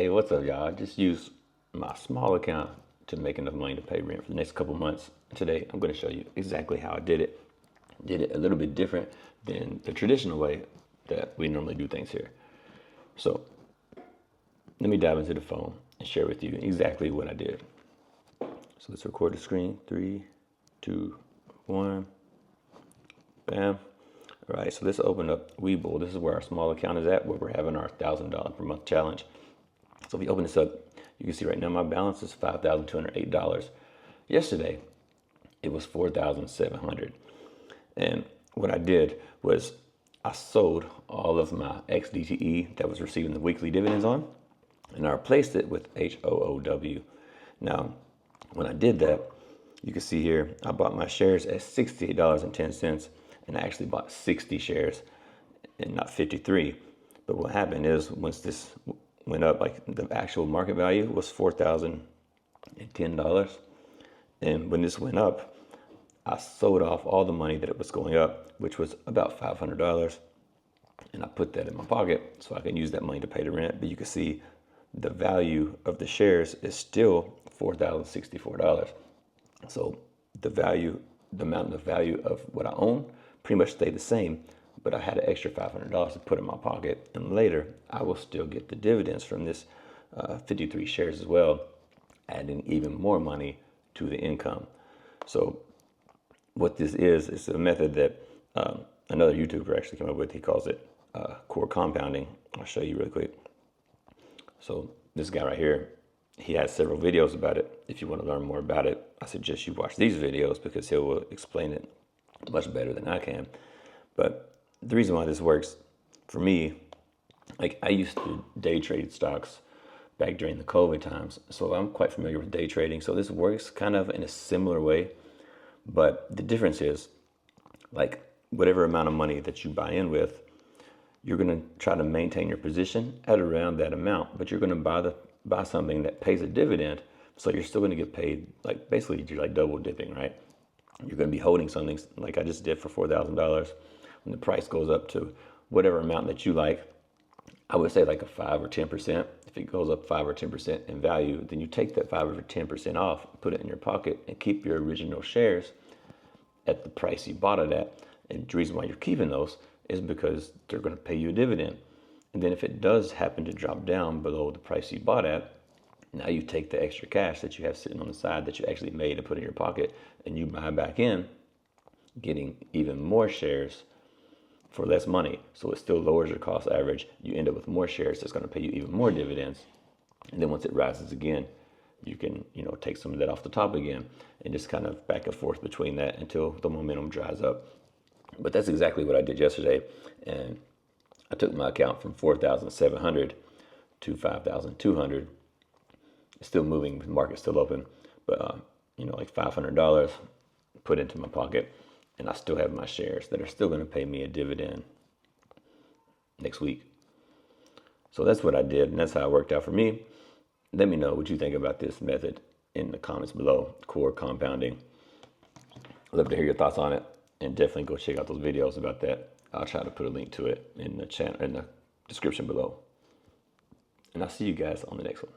Hey, what's up, y'all? I just used my small account to make enough money to pay rent for the next couple months. Today, I'm going to show you exactly how I did it. Did it a little bit different than the traditional way that we normally do things here. So, let me dive into the phone and share with you exactly what I did. So let's record the screen. 3, 2, 1. Bam. All right, so let's open up Webull. This is where our small account is at, where we're having our $1,000 per month challenge. So if you open this up, you can see right now my balance is $5,208. Yesterday, it was $4,700. And what I did was I sold all of my XDTE that was receiving the weekly dividends on, and I replaced it with HOOW. Now, when I did that, you can see here, I bought my shares at $68.10, and I actually bought 60 shares and not 53. But what happened is once this went up, like the actual market value was $4,010. And when this went up, I sold off all the money that it was going up, which was about $500. And I put that in my pocket so I can use that money to pay the rent. But you can see the value of the shares is still $4,064. So the value of what I own pretty much stayed the same, but I had an extra $500 to put in my pocket, and later I will still get the dividends from this 53 shares as well, adding even more money to the income. So what this is a method that another YouTuber actually came up with. He calls it core compounding. I'll show you really quick. So this guy right here, he has several videos about it. If you want to learn more about it, I suggest you watch these videos because he will explain it much better than I can. But the reason why this works for me, like I used to day trade stocks back during the COVID times, so I'm quite familiar with day trading. So this works kind of in a similar way, but the difference is, like whatever amount of money that you buy in with, you're going to try to maintain your position at around that amount, but you're going to buy something that pays a dividend, so you're still going to get paid. Like basically, you're like double dipping, right? You're going to be holding something like I just did for $4,000. When the price goes up to whatever amount that you like, I would say like a 5 or 10%. If it goes up 5 or 10% in value, then you take that 5 or 10% off, put it in your pocket, and keep your original shares at the price you bought it at. And the reason why you're keeping those is because they're going to pay you a dividend. And then if it does happen to drop down below the price you bought at, now you take the extra cash that you have sitting on the side that you actually made and put in your pocket, and you buy back in, getting even more shares for less money. So it still lowers your cost average. You end up with more shares that's going to pay you even more dividends. And then once it rises again, you can, take some of that off the top again, and just kind of back and forth between that until the momentum dries up. But that's exactly what I did yesterday. And I took my account from 4,700 to 5,200. It's still moving, the market's still open, but like $500 put into my pocket, and I still have my shares that are still going to pay me a dividend next week. So that's what I did, and that's how it worked out for me. Let me know what you think about this method in the comments below, core compounding. I'd love to hear your thoughts on it, and definitely go check out those videos about that. I'll try to put a link to it in the channel, in the description below. And I'll see you guys on the next one.